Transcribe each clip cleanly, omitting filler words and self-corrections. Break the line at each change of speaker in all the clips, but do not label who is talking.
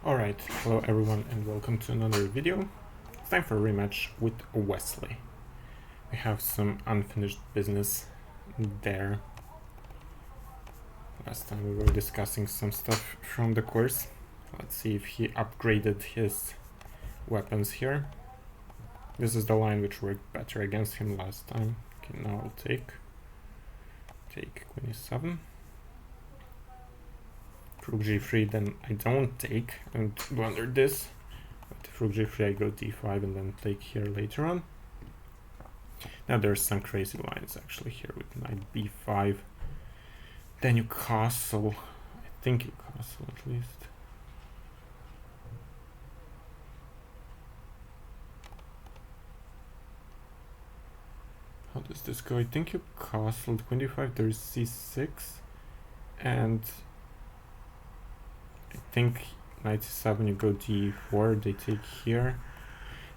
Alright, hello everyone and welcome to another video. It's time for a rematch with Wesley. We have some unfinished business there. Last time we were discussing some stuff from the course. Let's see if he upgraded his weapons here. This is the line which worked better against him last time. Okay, now I'll take queen e7. Rook g3, then I don't take and blunder this. But if rook g3 I go d5 and then take here later on. Now there's some crazy lines actually here with knight b5. Then you castle. I think you castle at least. How does this go? I think you castled queen d5, there's c6 and I think knight e7 you go d4, they take here,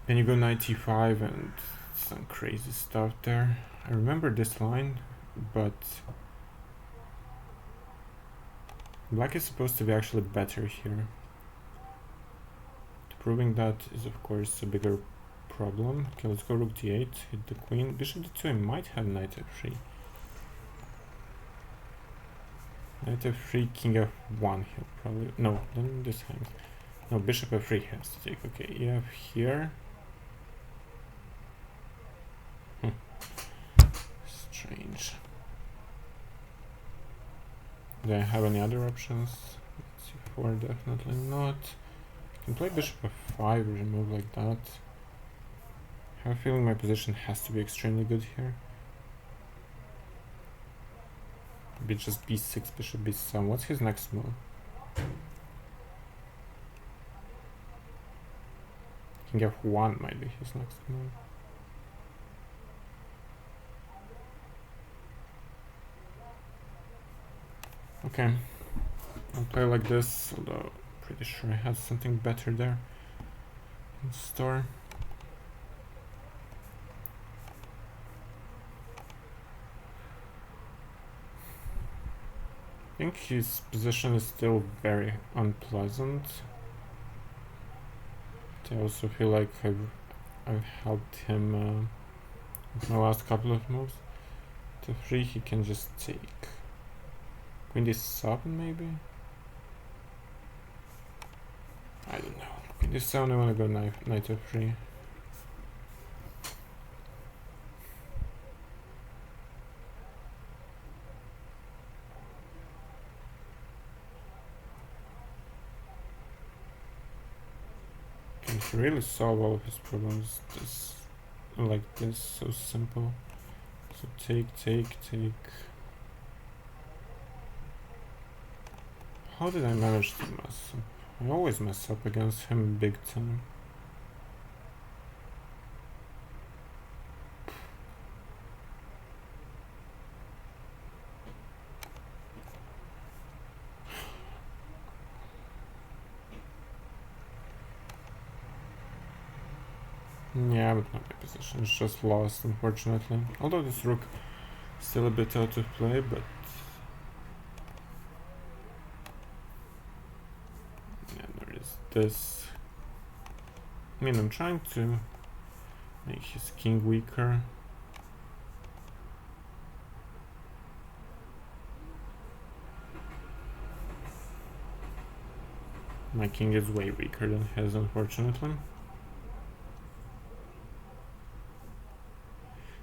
then you go knight e5 and some crazy stuff there. I remember this line, but black is supposed to be actually better here. Proving that is of course a bigger problem. Okay, let's go rook d8, hit the queen, bishop d2, I might have knight f3. Knight f3, king f1 here probably. No, then this hangs. No, bishop f3 has to take. Okay, ef here. Strange. Do I have any other options? c4, definitely not. I can play bishop f5, remove like that. I have a feeling my position has to be extremely good here. Maybe just b6, bishop b7. What's his next move? King f1 might be his next move. Okay, I'll play like this, although pretty sure I had something better there in store. I think his position is still very unpleasant. I also feel like I've helped him with my last couple of moves. To 3 he can just take. Queen d7 maybe? I don't know. Queen d7 I wanna go knight f3. To really solve all of his problems just like this, so simple. So take. How did I manage to mess up? I always mess up against him big time. Yeah, but not my position is just lost, unfortunately. Although this rook is still a bit out of play, but yeah, there is this. I mean, I'm trying to make his king weaker. My king is way weaker than his, unfortunately.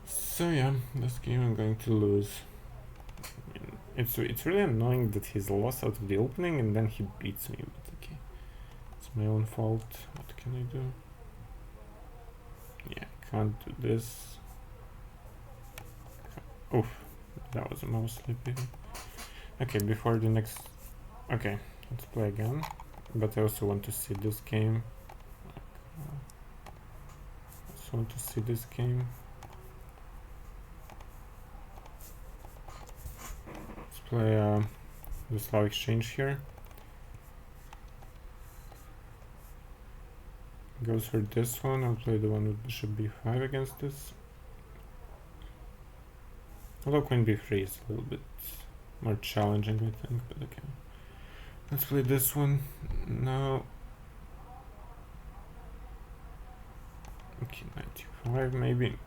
So yeah, this game I'm going to lose. I mean, it's really annoying that he's lost out of the opening and then he beats me, but okay. It's my own fault. What can I do? Yeah, I can't do this. Oof, that was a mouse sleepy. Okay, before the next... Okay, let's play again. But I also want to see this game. Play the Slav exchange here. Goes for this one. I'll play the one with bishop b5 against this. Although queen b3 is a little bit more challenging, I think, but okay. Let's play this one. Now Okay, 95 maybe.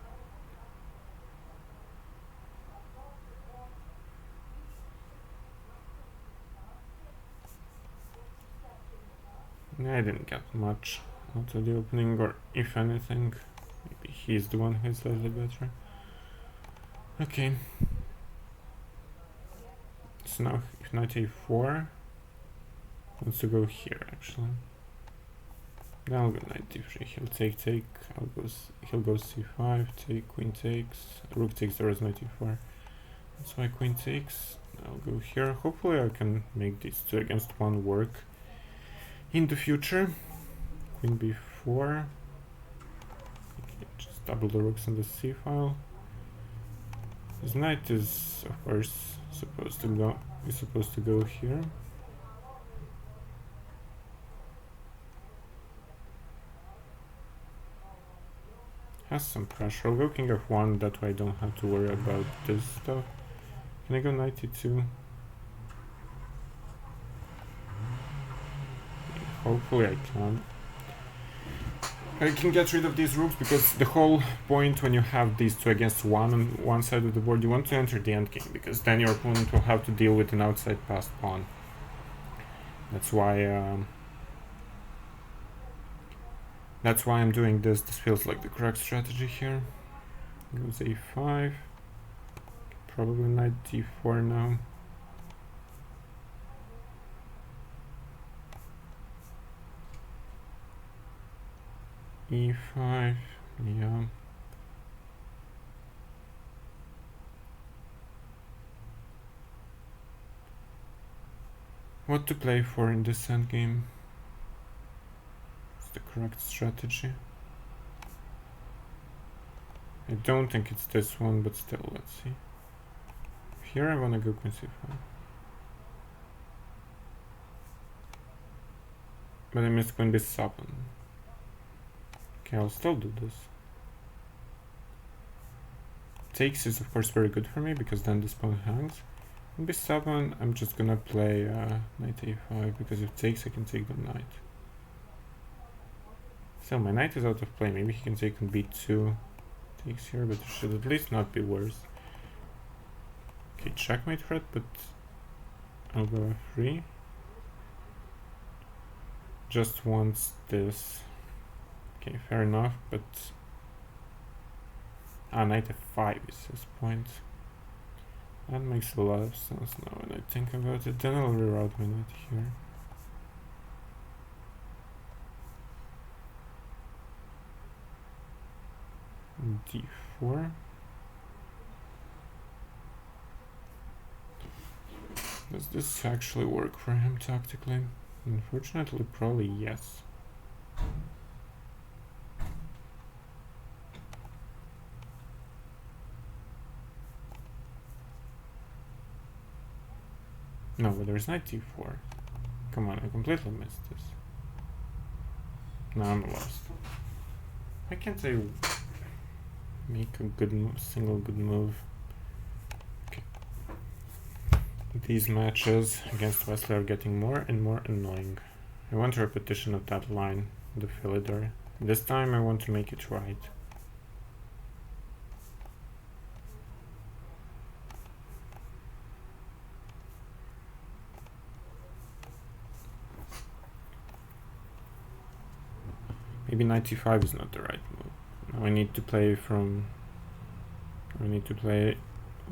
I didn't get much out of the opening, or if anything, maybe he's the one who's slightly better. Okay. So now if knight a4 wants to go here actually. Then I'll go knight d3. He'll take. He'll go c5. Take. Queen takes. Rook takes. There is knight e4. That's why queen takes. I'll go here. Hopefully I can make these 2 against 1 work in the future. Queen b4. Okay, just double the rooks on the c file. His knight is of course supposed to go here. Has some pressure. I'll go king f1, that way I don't have to worry about this stuff. Can I go knight e2? Hopefully I can. I can get rid of these rooks, because the whole point when you have these 2 against 1 on one side of the board, you want to enter the endgame, because then your opponent will have to deal with an outside passed pawn. That's why I'm doing this. This feels like the correct strategy here. Goes a5. Probably knight d4 now. e5. Yeah. What to play for in this endgame? It's the correct strategy. I don't think it's this one, but still, let's see. Here I wanna go queen c5. But I missed queen b7. Okay, I'll still do this. Takes is of course very good for me, because then this pawn hangs. Queen b7, I'm just gonna play knight a5, because if takes I can take the knight. So my knight is out of play. Maybe he can take on b2. Takes here, but it should at least not be worse. Okay, checkmate threat, but I'll go f3. Just wants this. Okay, fair enough, but knight f5 is his point. That makes a lot of sense now when I think about it. Then I'll reroute my knight here. d4. Does this actually work for him tactically? Unfortunately, probably yes. No, but there's knight d4. Come on, I completely missed this. Now I'm lost. Why can't I make a good single good move? Okay. These matches against Wesley are getting more and more annoying. I want a repetition of that line, the Philidor. This time I want to make it right. Maybe 95 is not the right move. Now I need to play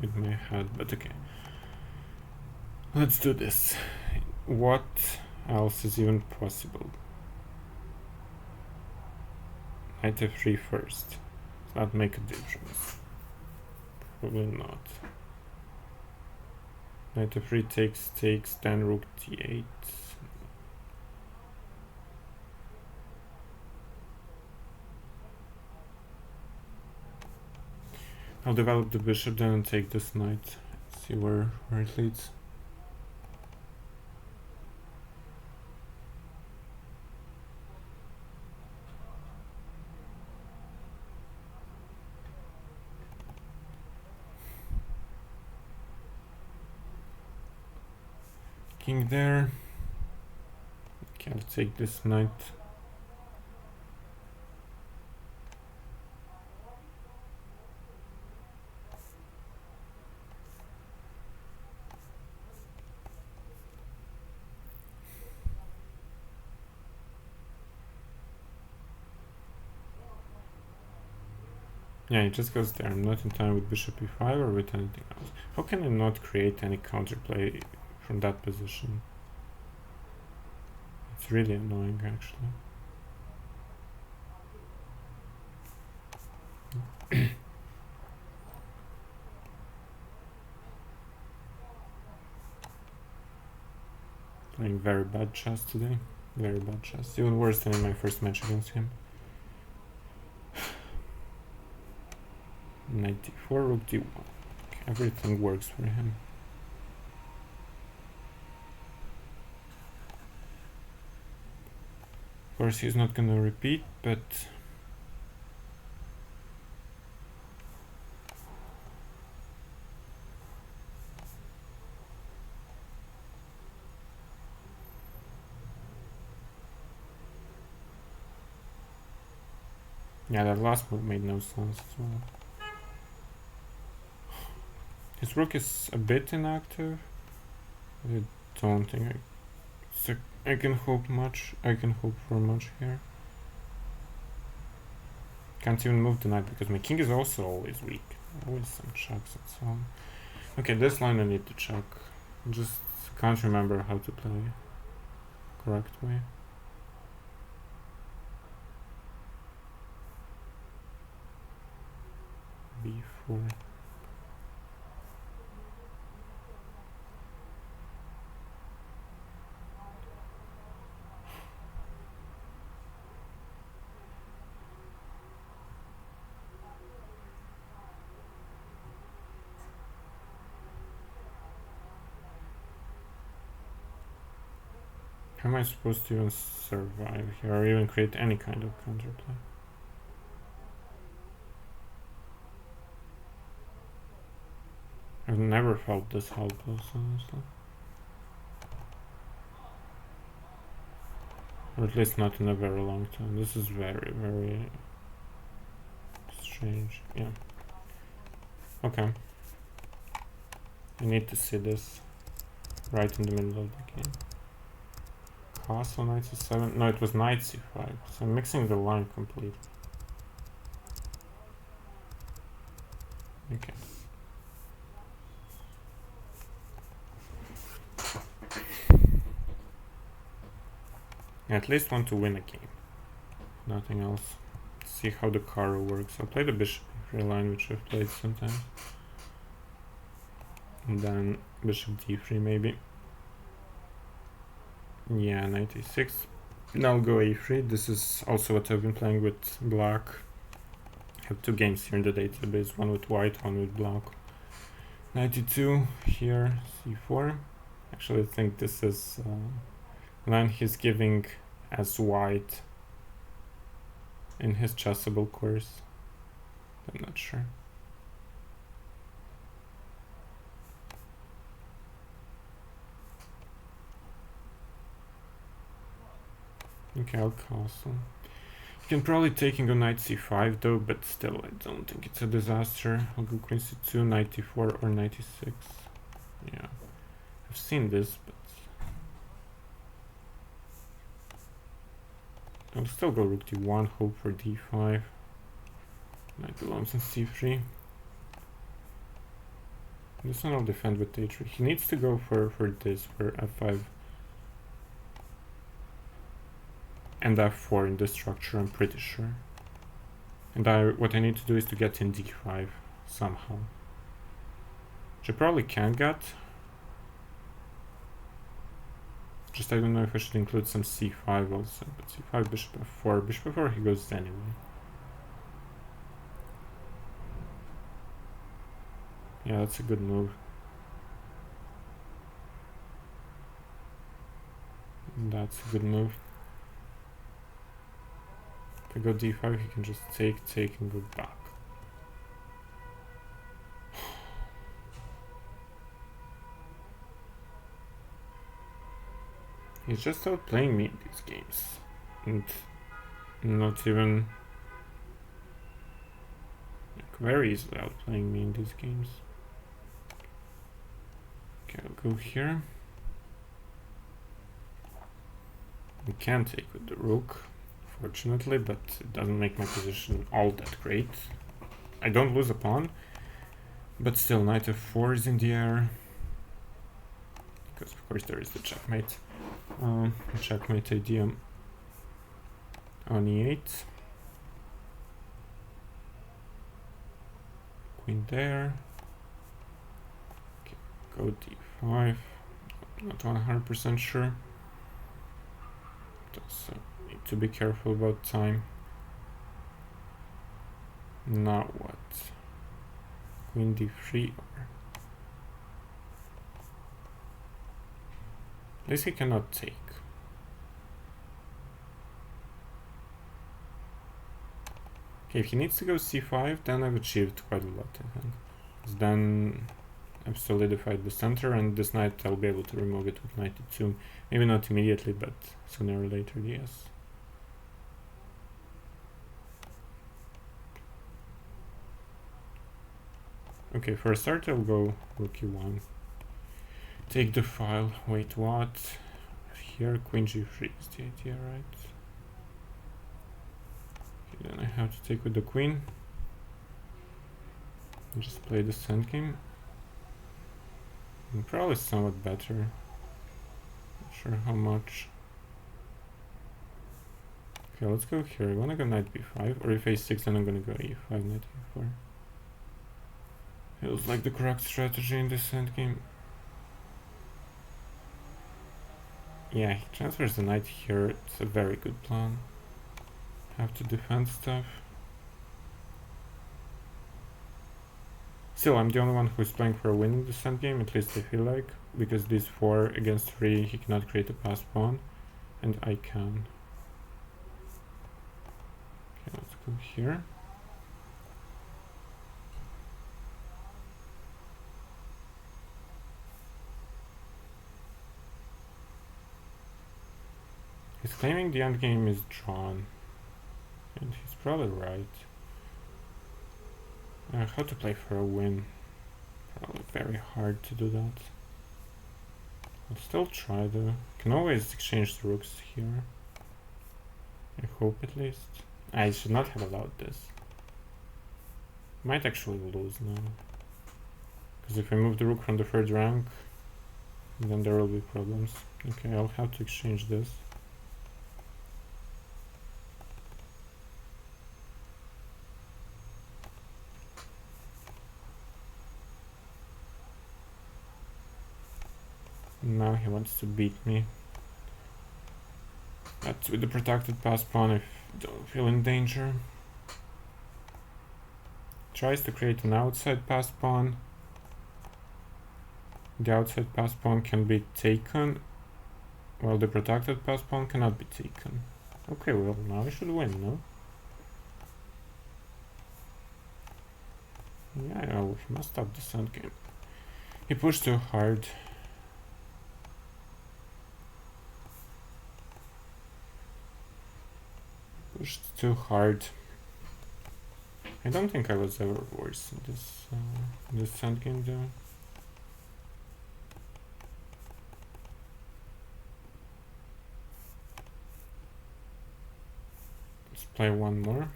with my head, but okay. Let's do this. What else is even possible? Knight f3 first. Does that make a difference? Probably not. Knight f3 takes, then rook d8. I'll develop the bishop then and take this knight. See where it leads. King there. Okay, I'll take this knight. Yeah, it just goes there. I'm not in time with bishop e5 or with anything else. How can I not create any counterplay from that position? It's really annoying, actually. Playing very bad chess today. Very bad chess. Even worse than in my first match against him. 94, rook d1. Okay, everything works for him. Of course, he's not gonna repeat, but yeah, that last move made no sense as well. His rook is a bit inactive. I don't think I can hope much. I can hope for much here. Can't even move the knight because my king is also always weak. Always some checks and so on. Okay, this line I need to check. Just can't remember how to play correct way. b4. How am I supposed to even survive here or even create any kind of counterplay? I've never felt this helpless, honestly. Or at least not in a very long time. This is very, very strange. Yeah. Okay. I need to see this right in the middle of the game. Castle, knight c7. No, it was knight c5. So I'm mixing the line completely. Okay. I at least want to win a game. Nothing else. See how the caro works. I'll play the bishop e3 line, which I've played sometimes. And then bishop d3 maybe. Yeah, knight a6. Now I'll go a3. This is also what I've been playing with black. I have two games here in the database, one with white, one with black. Knight e2, here c4. Actually, I think this is line he's giving as white in his chessable course. I'm not sure. Okay, I'll castle. You can probably taking on knight c5 though, but still I don't think it's a disaster. I'll go queen c2, knight e4 or knight e6. Yeah, I've seen this, but I'll still go rook d1, hope for d5. Knight belongs in c3. This one I'll defend with h3. He needs to go for this, for f5 and f4 in this structure, I'm pretty sure. And what I need to do is to get in d5 somehow. Which I probably can get. Just I don't know if I should include some c5 also. But c5, bishop f4. Bishop f4 he goes anyway. Yeah, that's a good move. That's a good move. If I go d5, he can just take, and go back. He's just outplaying me in these games. And not even like, very easily outplaying me in these games. Okay, I'll go here. We can take with the rook, fortunately, but it doesn't make my position all that great. I don't lose a pawn, but still knight f4 is in the air. Because of course there is the checkmate. Checkmate idea on e8. Queen there. Okay, go d5. Not 100% sure. Just need to be careful about time. Now what? Queen d3 or... At least he cannot take. Okay, if he needs to go c5, then I've achieved quite a lot, I think. Then I've solidified the center, and this knight I'll be able to remove it with knight e2. Maybe not immediately, but sooner or later, yes. Okay, for a start I'll go rook e1. Take the file. Wait, what? Here, queen g3 is the idea, right? Okay, then I have to take with the queen. And just play this endgame. And probably somewhat better. Not sure how much. Okay, let's go here. I wanna go knight b5, or if a6, then I'm gonna go e5, knight e4. Feels like the correct strategy in this endgame. Yeah, he transfers the knight here. It's a very good plan. Have to defend stuff. Still, I'm the only one who's playing for a win in this endgame, at least I feel like. Because these 4 against 3, he cannot create a passed pawn. And I can. Okay, let's go here. He's claiming the endgame is drawn. And he's probably right. How to play for a win? Probably very hard to do that. I'll still try though. Can always exchange the rooks here. I hope at least. I should not have allowed this. Might actually lose now. Because if I move the rook from the 3rd rank, then there will be problems. Okay, I'll have to exchange this. Now he wants to beat me. But with the protected passed pawn, I don't feel in danger. Tries to create an outside passed pawn. The outside passed pawn can be taken, while the protected passed pawn cannot be taken. Okay, well, now I should win, no? Yeah, oh, he must stop this endgame. He pushed too hard. Pushed too hard. I don't think I was ever worse in this endgame though. Let's play one more.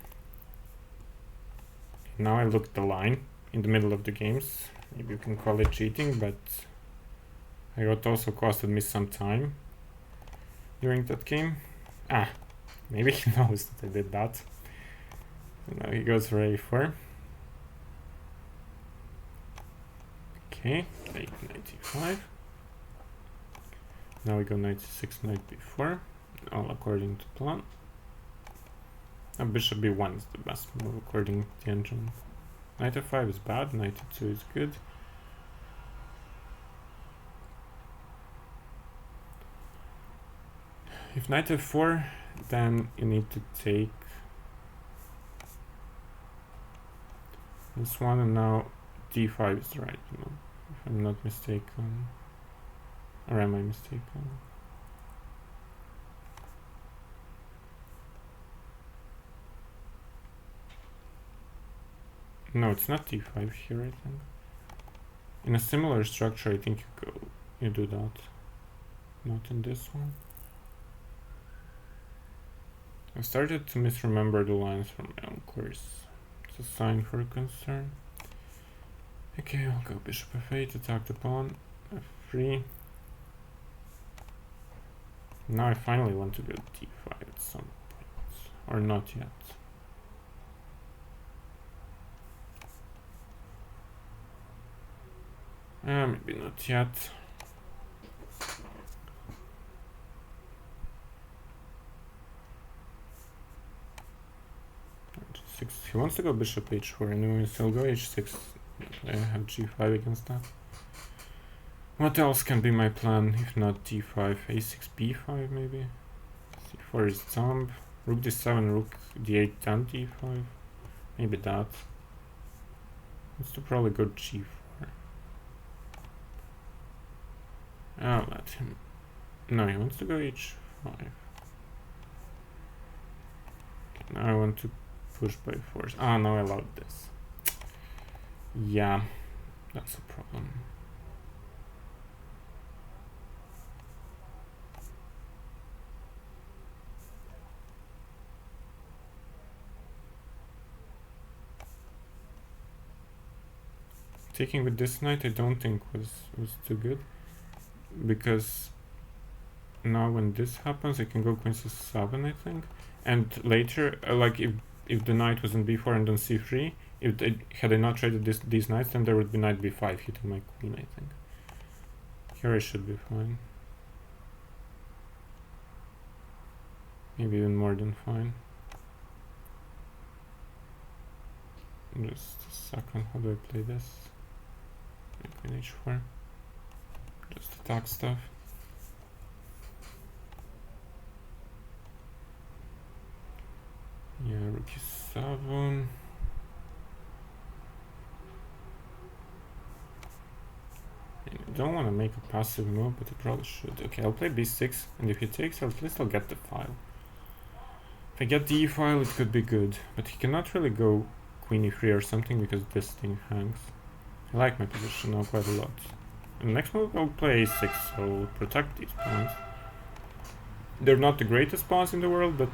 Now I look at the line in the middle of the games. Maybe you can call it cheating, but it also costed me some time during that game. Maybe he knows that I did that. Now he goes for a4. Okay, take knight e5. Now we go knight c6, knight b4, all according to plan. Now bishop b1 is the best move according to the engine. Knight f5 is bad, knight e2 is good. If knight f4, then you need to take this one, and now d5 is right, you know, if I'm not mistaken. Or am I mistaken? No, it's not d5 here, I think. In a similar structure, I think you do that. Not in this one. I started to misremember the lines from my own course. It's a sign for concern. Okay, I'll go bishop f8, attack the pawn, f3. Now I finally want to go d5 at some point, or not yet. Maybe not yet. H6. He wants to go bishop h4, anyway, so I'll go h6. I have g5 against that. What else can be my plan if not d5? a6, b5 maybe? c4 is thumb. Rook d7, rook d8, and d5. Maybe that. Let's probably go g4. I'll let him. No, he wants to go h5. Okay, now I want to push by force. Ah, no, I allowed this. Yeah, that's a problem. Taking with this knight I don't think was too good, because now when this happens I can go queen c7 I think, and later like if the knight was on b4 and on c3, had I not traded these knights, then there would be knight b5 hitting my queen I think. Here I should be fine. Maybe even more than fine. Just a second, how do I play this? Queen h4. Just attack stuff. Yeah, rook e7. I don't want to make a passive move, but I probably should. Okay, I'll play b6, and if he takes, at least I'll get the file. If I get the e file, it could be good, but he cannot really go queen e3 or something because this thing hangs. I like my position now quite a lot. And the next move I'll play a6, so I'll protect these pawns. They're not the greatest pawns in the world, but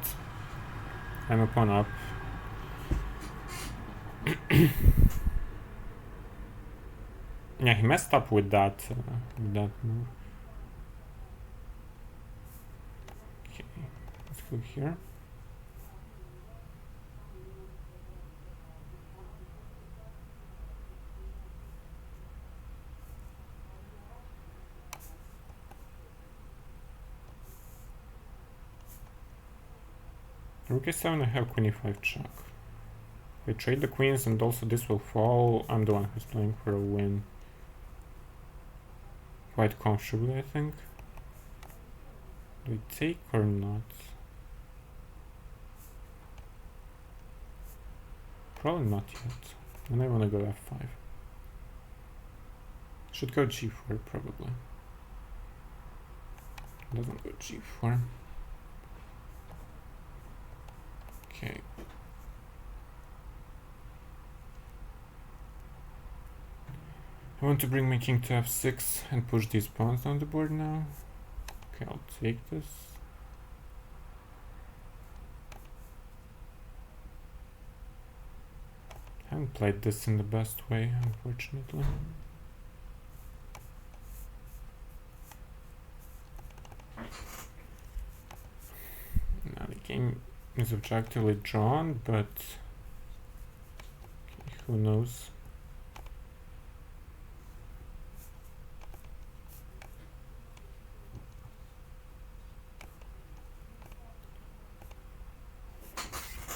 I'm a pawn up. Yeah, he messed up with that move. Okay, let's go here. Rook a7, I have queen e5 check. We trade the queens and also this will fall. I'm the one who's playing for a win. Quite comfortably, I think. Do we take or not? Probably not yet. And I want to go f5. Should go g4 probably. Doesn't go g4. Okay. I want to bring my king to f6 and push these pawns down the board now. Okay, I'll take this. Haven't played this in the best way, unfortunately. Now the game is objectively drawn, but okay, who knows?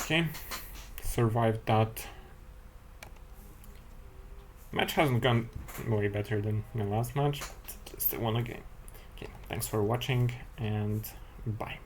Okay, survived that. Match hasn't gone way better than my last match, but at least I won a game. Okay, thanks for watching and bye.